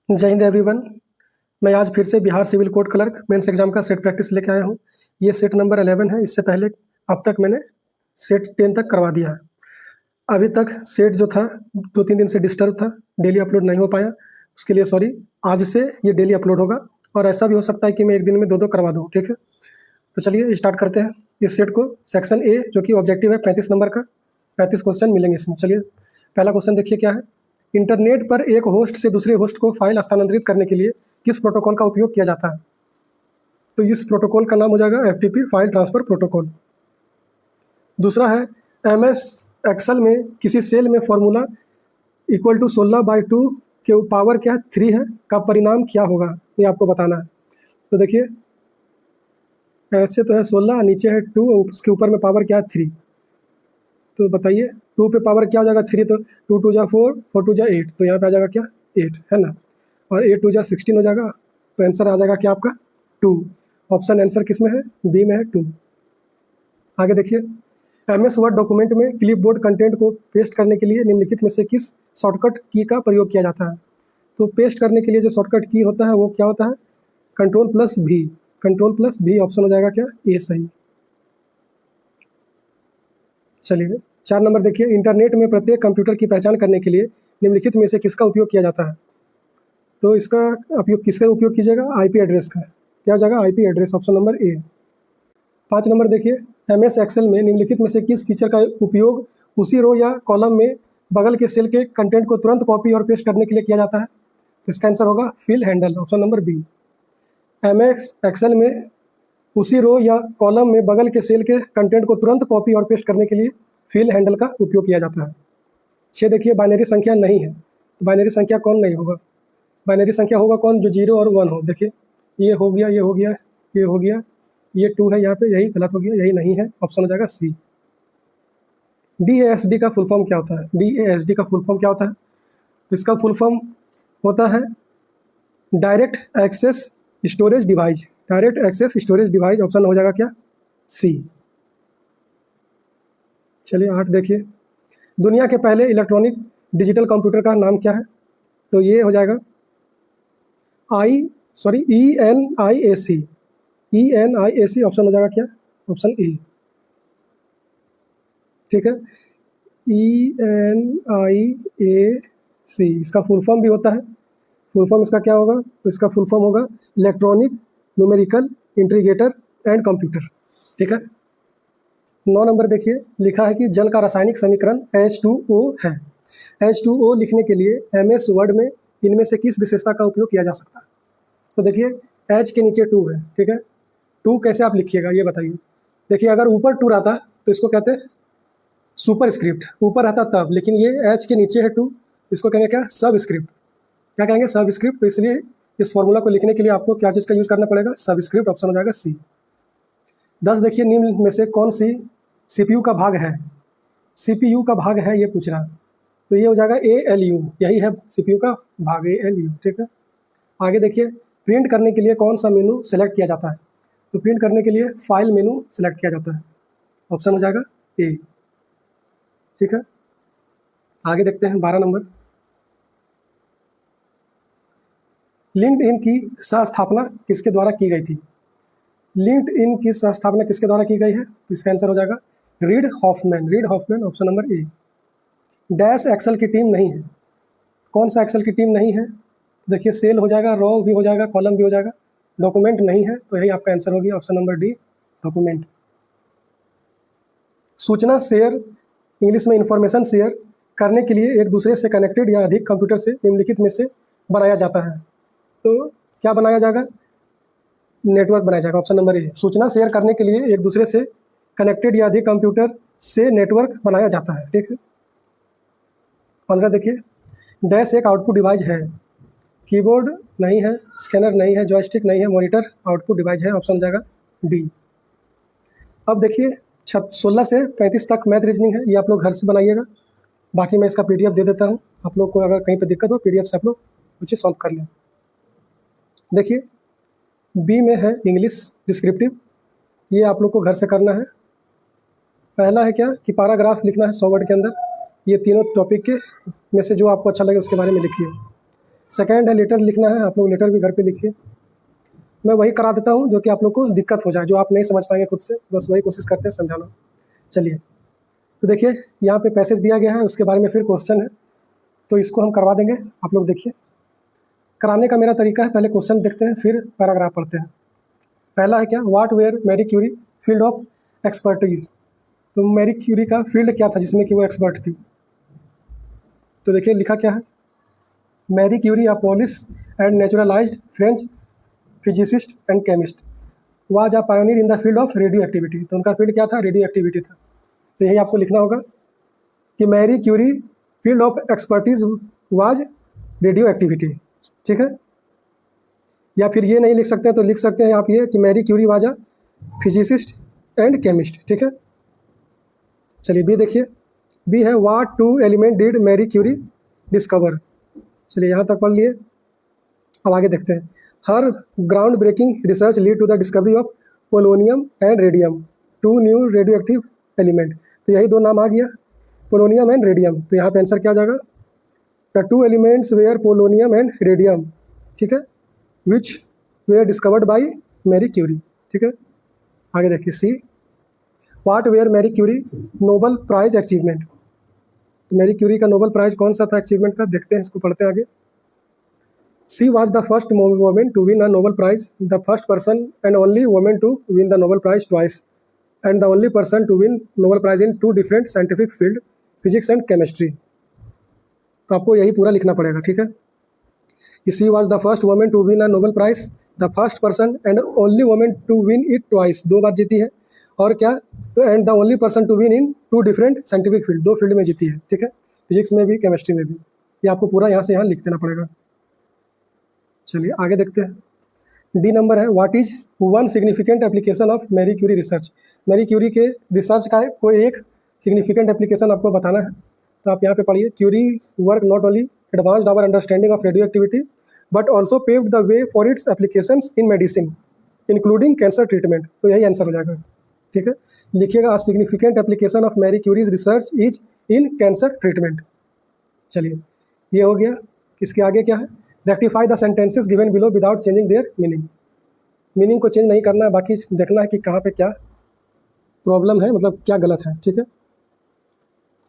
जय हिंद एवरीवन। मैं आज फिर से Bihar civil code clerk mains exam का सेट प्रैक्टिस लेके आया हूँ। ये सेट नंबर 11 है। इससे पहले अब तक मैंने सेट 10 तक करवा दिया है। अभी तक सेट जो था 2-3 दिन से डिस्टर्ब था, डेली अपलोड नहीं हो पाया, उसके लिए सॉरी। आज से ये डेली अपलोड होगा और ऐसा भी हो सकता है कि मैं एक दिन में 2-2 करवा दूँ, ठीक है। तो चलिए स्टार्ट करते हैं इस सेट को। सेक्शन ए जो कि ऑब्जेक्टिव है 35 नंबर का, 35 क्वेश्चन मिलेंगे इसमें। चलिए पहला क्वेश्चन देखिए क्या है। इंटरनेट पर एक होस्ट से दूसरे होस्ट को फाइल स्थानांतरित करने के लिए किस प्रोटोकॉल का उपयोग किया जाता है? तो इस प्रोटोकॉल का नाम हो जाएगा FTP, फाइल ट्रांसफर प्रोटोकॉल। दूसरा है MS एक्सेल में किसी सेल में फॉर्मूला इक्वल टू 16/2 के पावर क्या 3 है का परिणाम क्या होगा, ये आपको बताना है। तो देखिए ऐसे तो है 16, नीचे है 2, उसके ऊपर में पावर क्या है 3। तो बताइए 2 पे पावर क्या हो जाएगा 3, तो 2 2 जा 4, 4 2 जा 8, तो यहाँ पे आ जाएगा क्या 8 है ना, और 8 2 जा 16 हो जाएगा। तो आंसर आ जाएगा क्या आपका 2। ऑप्शन आंसर किस में है, बी में है 2। आगे देखिए MS वर्ड डॉक्यूमेंट में क्लिपबोर्ड कंटेंट को पेस्ट करने के लिए निम्नलिखित में से किस शॉर्टकट की का प्रयोग किया जाता है? तो पेस्ट करने के लिए जो शॉर्टकट की होता है वो क्या होता है, Ctrl+V। Ctrl+V ऑप्शन हो जाएगा क्या ए सही। चलिए 4 नंबर देखिए। इंटरनेट में प्रत्येक कंप्यूटर की पहचान करने के लिए निम्नलिखित में से किसका उपयोग किया जाता है? तो इसका उपयोग किसका उपयोग कीजिएगा, IP एड्रेस का। क्या हो जाएगा IP एड्रेस, ऑप्शन नंबर ए। 5 नंबर देखिए। MS एक्सेल में निम्नलिखित में से किस फीचर का उपयोग उसी रो या कॉलम में बगल के सेल के कंटेंट को तुरंत कॉपी और पेस्ट करने के लिए किया जाता है? तो इसका आंसर होगा fill handle, option number B. MS excel में उसी रो या कॉलम में बगल के सेल के कंटेंट को तुरंत कॉपी और पेस्ट करने के लिए फिल हैंडल का उपयोग किया जाता है। 6 देखिए बाइनरी संख्या नहीं है। तो बाइनरी संख्या कौन नहीं होगा, बाइनरी संख्या होगा कौन, जो 0 और 1 हो। देखिए ये हो गया, ये हो गया, ये हो गया, ये 2 है यहाँ पे, यही गलत हो गया, यही नहीं है, ऑप्शन हो जाएगा सी। DASD का फुल फॉर्म क्या होता है? DASD का फुल फॉर्म क्या होता है? तो इसका फुल फॉर्म होता है direct access storage device. Direct access storage device, option हो जाएगा क्या सी। चलिए 8 देखिए। दुनिया के पहले इलेक्ट्रॉनिक डिजिटल कंप्यूटर का नाम क्या है? तो ये हो जाएगा ENIAC। ENIAC ऑप्शन हो जाएगा क्या, ऑप्शन ए, ठीक है। ENIAC इसका फुल फॉर्म भी होता है। फुल फॉर्म इसका क्या होगा, तो इसका फुल फॉर्म होगा electronic numerical integrator and computer, ठीक है। 9 नंबर देखिए। लिखा है कि जल का रासायनिक समीकरण H2O है। H2O लिखने के लिए MS वर्ड में इनमें से किस विशेषता का उपयोग किया जा सकता है? तो देखिए H के नीचे 2 है, ठीक है। 2 कैसे आप लिखिएगा ये बताइए। देखिए अगर ऊपर 2 रहता तो इसको कहते हैं सुपर स्क्रिप्ट, ऊपर रहता तब, लेकिन ये H के नीचे है 2, इसको कहेंगे क्या, सब स्क्रिप्ट। क्या कहेंगे, सब स्क्रिप्ट। तो इसलिए इस फॉर्मूला को लिखने के लिए आपको क्या चीज़ का यूज़ करना पड़ेगा, सब स्क्रिप्ट, ऑप्शन हो जाएगा सी। 10 देखिए। निम्न में से कौन सी CPU का भाग है? CPU का भाग है ये पूछ रहा है, तो ये हो जाएगा ALU, यही है CPU का भाग ALU, ठीक है। आगे देखिए प्रिंट करने के लिए कौन सा मेनू सेलेक्ट किया जाता है? तो प्रिंट करने के लिए फाइल मेनू सेलेक्ट किया जाता है, ऑप्शन हो जाएगा ए, ठीक है। आगे देखते हैं 12 नंबर। लिंक्डइन की स्थापना किसके द्वारा की गई थी? लिंक्डइन की स्थापना किसके द्वारा की गई है? तो इसका आंसर हो जाएगा Reed Hoffman, Reed Hoffman, option number A. Dash excel की टीम नहीं है। कौन सा एक्सेल की टीम नहीं है? देखिए सेल हो जाएगा, रो भी हो जाएगा, कॉलम भी हो जाएगा, डॉक्यूमेंट नहीं है, तो यही आपका आंसर होगी, ऑप्शन नंबर डी, डॉक्यूमेंट। सूचना शेयर, इंग्लिश में इंफॉर्मेशन शेयर करने के लिए एक दूसरे से कनेक्टेड या अधिक कंप्यूटर से निम्नलिखित में से बनाया जाता है। तो क्या बनाया जाएगा, नेटवर्क बनाया जाएगा, ऑप्शन नंबर ए। सूचना शेयर करने के लिए एक दूसरे से कनेक्टेड या अधिक कंप्यूटर से नेटवर्क बनाया जाता है, ठीक है। 15 देखिए। डैश एक आउटपुट डिवाइस है। कीबोर्ड नहीं है, स्कैनर नहीं है, जॉयस्टिक नहीं है, मॉनिटर आउटपुट डिवाइस है, ऑप्शन हो जाएगा डी। अब देखिए 16 से 35 तक मैथ रीजनिंग है, ये आप लोग घर से बनाइएगा। बाकी मैं इसका PDF दे देता हूँ, आप लोग को अगर कहीं पर दिक्कत हो PDF से आप लोग कुछ सॉल्व कर लें। देखिए बी में है इंग्लिश डिस्क्रिप्टिव, ये आप लोग को घर से करना है। पहला है क्या कि पैराग्राफ लिखना है 100 वर्ड के अंदर, ये तीनों टॉपिक के में से जो आपको अच्छा लगे उसके बारे में लिखिए। सेकेंड है लेटर लिखना है, आप लोग लेटर भी घर पे लिखिए। मैं वही करा देता हूँ जो कि आप लोग को दिक्कत हो जाए, जो आप नहीं समझ पाएंगे खुद से, बस वही कोशिश करते हैं समझाना। चलिए, तो देखिए यहाँ पे पैसेज दिया गया है, उसके बारे में फिर क्वेश्चन है, तो इसको हम करवा देंगे। आप लोग देखिए, कराने का मेरा तरीका है, पहले क्वेश्चन देखते हैं फिर पैराग्राफ पढ़ते हैं। पहला है क्या, what were Marie Curie field of expertise. तो मैरी क्यूरी का फील्ड क्या था जिसमें कि वो एक्सपर्ट थी। तो देखिए लिखा क्या है, Marie Curie a Polish and naturalized French physicist and chemist was a pioneer in the field of radioactivity. तो उनका फील्ड क्या था, रेडियो एक्टिविटी था। तो यही आपको लिखना होगा कि Marie Curie field of expertise was radioactivity, ठीक है। या फिर ये नहीं लिख सकते हैं तो लिख सकते हैं आप ये कि Marie Curie was a physicist and chemist, ठीक है। चलिए बी देखिए, बी है what two element did Marie Curie discover. चलिए यहाँ तक पढ़ लिए, अब आगे देखते हैं। Her ground breaking research lead to the discovery of polonium and radium, two new radioactive element. तो यही दो नाम आ गया, पोलोनियम एंड रेडियम। तो यहाँ पे आंसर क्या आ जाएगा, the two elements were polonium and radium, ठीक है, which were discovered by Marie Curie, ठीक है। आगे देखिए C, what were Marie Curie Nobel prize achievement. तो मैरी क्यूरी का नोबल प्राइज कौन सा था अचीवमेंट का, देखते हैं, इसको पढ़ते हैं आगे। She was the first women to win a Nobel prize, the first person and only women to win the Nobel prize twice, and the only person to win Nobel prize in two different scientific field, physics and chemistry. तो आपको यही पूरा लिखना पड़ेगा, ठीक है। She was the first women to win a Nobel prize, the first person and only women to win it twice, दो बार जीती है, और क्या, तो and the only person to win in two different scientific field, दो field में जीती है, ठीक है, फिजिक्स में भी केमिस्ट्री में भी। ये आपको पूरा यहाँ से यहाँ लिख देना पड़ेगा। चलिए आगे देखते हैं। डी नंबर है, what is one significant application of Marie Curie research. Marie Curie के रिसर्च का कोई एक सिग्निफिकेंट एप्लीकेशन आपको बताना है। तो आप यहाँ पे पढ़िए, Curie work not only advanced our understanding of radioactivity but also paved the way for its applications in medicine including cancer treatment. तो यही आंसर हो जाएगा, ठीक है। लिखिएगा, significant application of Marie Curie's research is in cancer treatment. चलिए ये हो गया। इसके आगे क्या है, rectify the sentences given below without changing their meaning. Meaning को चेंज नहीं करना है, बाकी देखना है कि कहाँ पे क्या प्रॉब्लम है, मतलब क्या गलत है, ठीक है।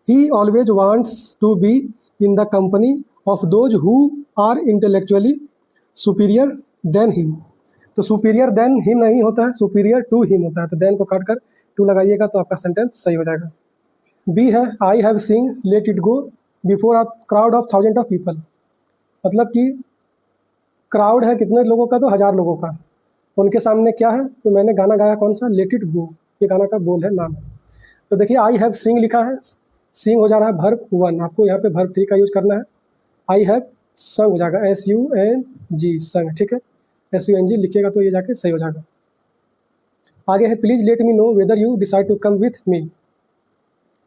He always wants to be in the company of those who are intellectually superior than him. तो सुपीरियर देन हिम नहीं होता है, सुपीरियर टू हिम होता है। तो देन को काट कर टू लगाइएगा तो आपका सेंटेंस सही हो जाएगा। बी है, I have seen let it go before a crowd of thousand of people. मतलब कि क्राउड है कितने लोगों का, तो 1000 लोगों का, उनके सामने क्या है, तो मैंने गाना गाया कौन सा, लेट इट गो, ये गाना का बोल है, नाम है। तो देखिए आई हैव सींग लिखा है, सींग हो जा रहा है वर्ब वन, आपको यहाँ पे वर्ब 3 का यूज करना है। आई हैव संग हो जाएगा SUNG, संग, ठीक है, SUNG लिखिएगा तो ये जाके सही हो जाएगा। आगे है, please let me know whether you decide to come with me.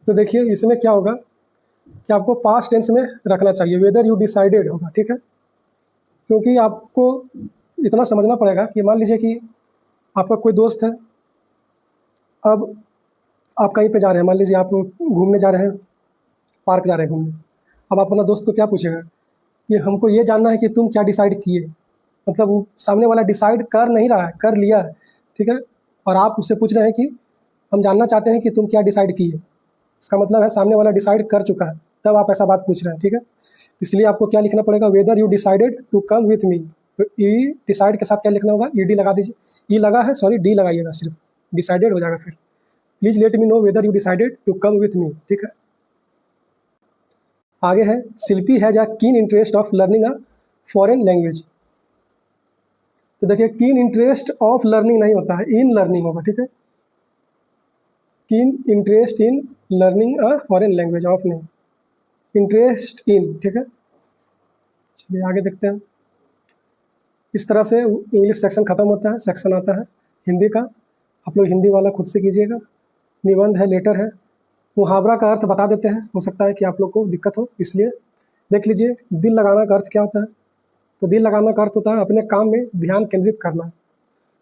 तो देखिए इसमें क्या होगा कि आपको पास्ट टेंस में रखना चाहिए, वेदर यू डिसाइडेड होगा, ठीक है। क्योंकि आपको इतना समझना पड़ेगा कि मान लीजिए कि आपका कोई दोस्त है, अब आप कहीं पे जा रहे हैं, मान लीजिए आप घूमने जा रहे हैं, पार्क जा रहे हैं घूमने। अब आप अपना दोस्त को क्या पूछेगा कि हमको ये जानना है कि तुम क्या डिसाइड किए। मतलब वो सामने वाला डिसाइड कर नहीं रहा है, कर लिया है, ठीक है, और आप उससे पूछ रहे हैं कि हम जानना चाहते हैं कि तुम क्या डिसाइड किए। इसका मतलब है सामने वाला डिसाइड कर चुका है, तब आप ऐसा बात पूछ रहे हैं, ठीक है। इसलिए आपको क्या लिखना पड़ेगा, whether you decided to come with me. तो ई डिसाइड के साथ क्या लिखना होगा, ED लगा दीजिए, ई लगा है, सॉरी डी लगाइएगा, सिर्फ डिसाइडेड हो जाएगा। फिर please let me know whether you decided to come with me, ठीक है। आगे है, Shilpi has a keen interest of learning a foreign language. तो देखिए कीन इंटरेस्ट ऑफ लर्निंग नहीं होता है, इन लर्निंग होगा, ठीक है। Keen interest in learning a foreign language, of नहीं, इंटरेस्ट इन, ठीक है। चलिए आगे देखते हैं। इस तरह से इंग्लिश सेक्शन ख़त्म होता है, सेक्शन आता है हिंदी का। आप लोग हिंदी वाला खुद से कीजिएगा। निबंध है, लेटर है, मुहावरा का अर्थ बता देते हैं, हो सकता है कि आप लोग को दिक्कत हो, इसलिए देख लीजिए। दिल लगाना का अर्थ क्या होता है, तो दिल लगाना का अर्थ होता है अपने काम में ध्यान केंद्रित करना।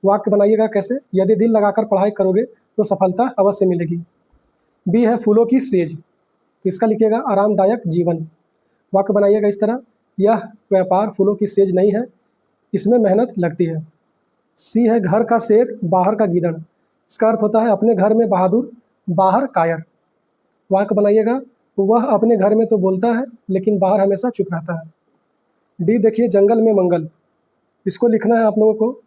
वाक्य बनाइएगा कैसे, यदि दिल लगाकर पढ़ाई करोगे तो सफलता अवश्य मिलेगी। बी है, फूलों की सेज, तो इसका लिखिएगा आरामदायक जीवन। वाक्य बनाइएगा इस तरह, यह व्यापार फूलों की सेज नहीं है, इसमें मेहनत लगती है। सी है घर का शेर बाहर का गीदड़। इसका अर्थ होता है अपने घर में बहादुर बाहर कायर। वाक्य बनाइएगा, वह अपने घर में तो बोलता है लेकिन बाहर हमेशा चुप रहता है। डी देखिए जंगल में मंगल। इसको लिखना है आप लोगों को,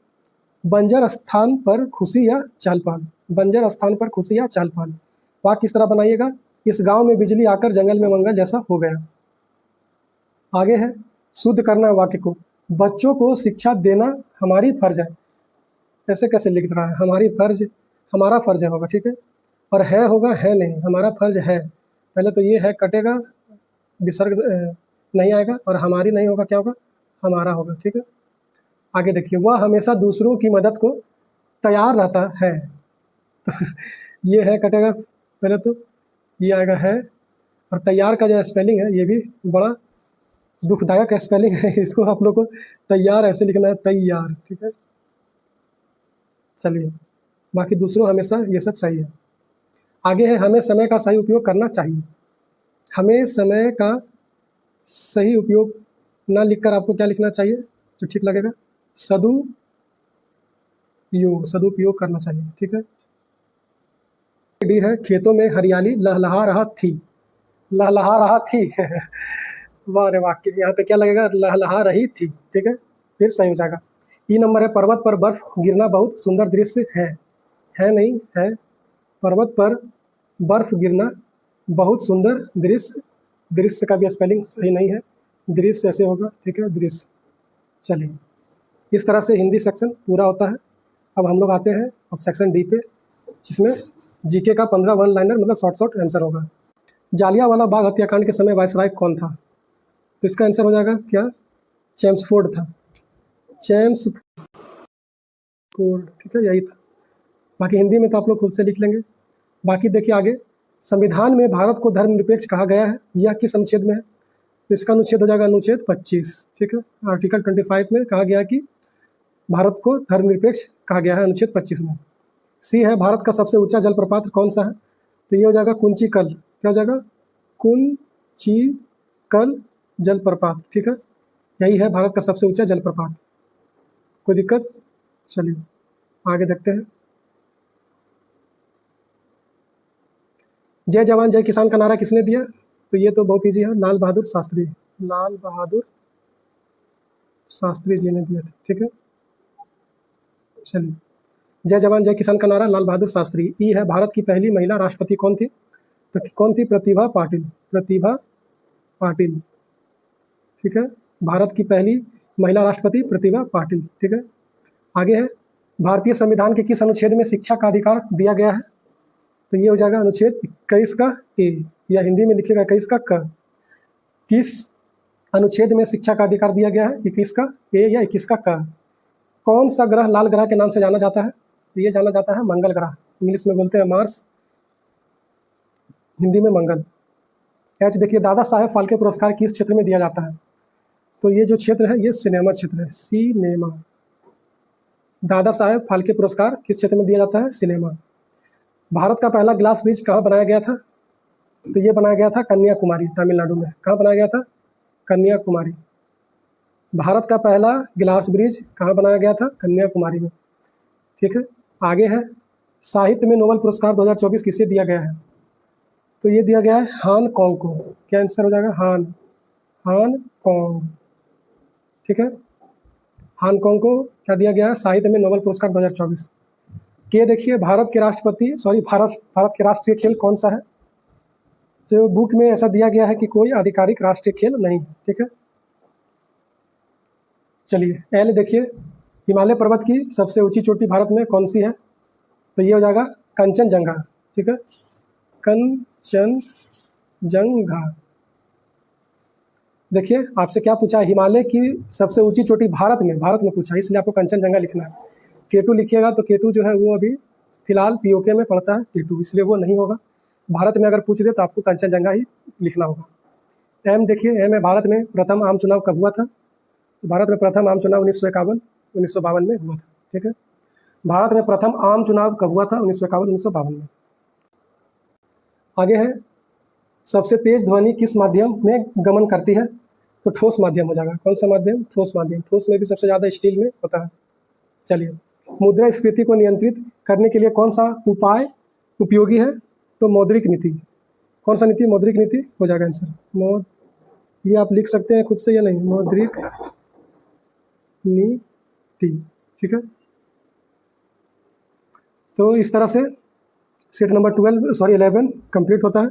बंजर स्थान पर खुशी या चहल पहल। बंजर स्थान पर खुशी या चहल पहल। वाक्य किस तरह बनाइएगा, इस गांव में बिजली आकर जंगल में मंगल जैसा हो गया। आगे है शुद्ध करना वाक्य को, बच्चों को शिक्षा देना हमारी फर्ज है। ऐसे कैसे लिख रहा है, हमारी फर्ज, हमारा फर्ज है होगा, ठीक है। और है होगा है नहीं, हमारा फर्ज है। पहले तो ये है कटेगा, विसर्ग नहीं आएगा, और हमारी नहीं होगा, क्या होगा, हमारा होगा, ठीक है। आगे देखिए, वह हमेशा दूसरों की मदद को तैयार रहता है। तो ये है कटेगा, पहले तो ये आएगा है, और तैयार का जो स्पेलिंग है ये भी बड़ा दुखदायक स्पेलिंग है, इसको आप लोग को तैयार ऐसे लिखना है, तैयार, ठीक है। चलिए, बाकी दूसरों हमेशा ये सब सही है। आगे है हमें समय का सही उपयोग करना चाहिए। हमें समय का सही उपयोग ना लिखकर आपको क्या लिखना चाहिए जो ठीक लगेगा, सदुपयोग करना चाहिए, ठीक है। डी है खेतों में हरियाली लहलहा रहा थी। लहलहा रहा थी वाह रे वाक्य, यहाँ पे क्या लगेगा, लहलहा रही थी, ठीक है, फिर सही हो जाएगा। ई नंबर है पर्वत पर बर्फ गिरना बहुत सुंदर दृश्य है नहीं है, पर्वत पर बर्फ गिरना बहुत सुंदर दृश्य। दृश्य का भी स्पेलिंग सही नहीं है, दृश्य ऐसे होगा, ठीक है, दृश्य। चलिए, इस तरह से हिंदी सेक्शन पूरा होता है। अब हम लोग आते हैं अब सेक्शन डी पे, जिसमें जीके का 15 वन लाइनर मतलब शॉर्ट आंसर होगा। जालियांवाला बाग हत्याकांड के समय वायसराय कौन था? तो इसका आंसर हो जाएगा क्या, चेम्सफोर्ड था, चेम्सफोर्ड, ठीक है, यही था। बाकी हिंदी में तो आप लोग खुद से लिख लेंगे। बाकी देखिए आगे, संविधान में भारत को धर्मनिरपेक्ष कहा गया है, यह किस अनुच्छेद में है? तो इसका अनुच्छेद हो जाएगा अनुच्छेद 25, ठीक है। आर्टिकल 25 में कहा गया कि भारत को धर्मनिरपेक्ष कहा गया है, अनुच्छेद 25 में। सी है भारत का सबसे ऊंचा जलप्रपात कौन सा है? तो ये हो जाएगा कुंचिकल, क्या हो जाएगा, कुंचिकल जलप्रपात, ठीक है, यही है भारत का सबसे ऊंचा जलप्रपात। कोई दिक्कत? चलिए आगे देखते हैं। जय जवान जय किसान का नारा किसने दिया? तो ये तो बहुत ईजी है, लाल बहादुर शास्त्री, लाल बहादुर शास्त्री जी ने दिया था, ठीक है। चलिए, जय जवान जय किसान का नारा लाल बहादुर शास्त्री। ई है भारत की पहली महिला राष्ट्रपति कौन थी? तो कौन थी? प्रतिभा पाटिल, प्रतिभा पाटिल, ठीक है, भारत की पहली महिला राष्ट्रपति प्रतिभा पाटिल, ठीक है। आगे है भारतीय संविधान के किस अनुच्छेद में शिक्षा का अधिकार दिया गया है? तो ये हो जाएगा अनुच्छेद 21 का ए, या हिंदी में लिखिएगा 21 का क। किस अनुच्छेद में शिक्षा का अधिकार दिया गया है? 21 का ए या 21 का क। कौन सा ग्रह लाल ग्रह के नाम से जाना जाता है? तो ये जाना जाता है मंगल ग्रह, इंग्लिश में बोलते हैं मार्स, हिंदी में मंगल। एच देखिए, दादा साहेब फाल्के पुरस्कार किस क्षेत्र में दिया जाता है? तो ये जो क्षेत्र है ये सिनेमा क्षेत्र है, सिनेमा। दादा साहेब फाल्के पुरस्कार किस क्षेत्र में दिया जाता है? सिनेमा। भारत का पहला ग्लास ब्रिज कहाँ बनाया गया था? तो ये बनाया गया था कन्याकुमारी, तमिलनाडु में। कहाँ बनाया गया था? कन्याकुमारी। भारत का पहला ग्लास ब्रिज कहाँ बनाया गया था? कन्याकुमारी में, ठीक है। आगे है साहित्य में नोबेल पुरस्कार 2024 किसे दिया गया है? तो ये दिया गया है हांगकांग को। क्या आंसर हो जाएगा? हांगकांग, ठीक है। हांगकांग को क्या दिया गया है? साहित्य में नोबेल पुरस्कार 2024। के देखिए, भारत के राष्ट्रीय खेल कौन सा है? तो बुक में ऐसा दिया गया है कि कोई आधिकारिक राष्ट्रीय खेल नहीं है, ठीक है। चलिए, एल देखिए, हिमालय पर्वत की सबसे ऊंची चोटी भारत में कौन सी है? तो ये हो जाएगा कंचनजंगा, ठीक है, कंचनजंगा। देखिए आपसे क्या पूछा है, हिमालय की सबसे ऊंची चोटी भारत में पूछा है, इसलिए आपको कंचनजंगा लिखना है। केटू लिखिएगा तो केटू जो है वो अभी फिलहाल पीओके में पड़ता है केटू, इसलिए वो नहीं होगा। भारत में अगर पूछ दे तो आपको कंचनजंगा ही लिखना होगा। एम देखिए, एम है भारत में प्रथम आम चुनाव कब हुआ था? तो भारत में प्रथम आम चुनाव 1952 में हुआ था, ठीक है। भारत में प्रथम आम चुनाव कब हुआ था? 1951 में। आगे है सबसे तेज ध्वनि किस माध्यम में गमन करती है? तो ठोस माध्यम हो जाएगा। कौन सा माध्यम? ठोस माध्यम। ठोस में भी सबसे ज़्यादा स्टील में होता है। चलिए, मुद्रास्फीति को नियंत्रित करने के लिए कौन सा उपाय उपयोगी है? तो मौद्रिक नीति। कौन सा नीति? मौद्रिक नीति हो जाएगा आंसर। ये आप लिख सकते हैं खुद से या नहीं, मौद्रिक नीति। ठीक है, तो इस तरह से सेट नंबर 11 कंप्लीट होता है।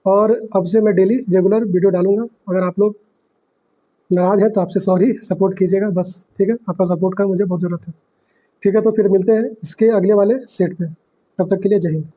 और अब से मैं डेली रेगुलर वीडियो डालूंगा। अगर आप लोग नाराज़ हैं तो आपसे सॉरी, सपोर्ट कीजिएगा बस। ठीक है, आपका सपोर्ट का मुझे बहुत ज़रूरत है। ठीक है, तो फिर मिलते हैं इसके अगले वाले सेट पे। तब तक के लिए जय हिंद।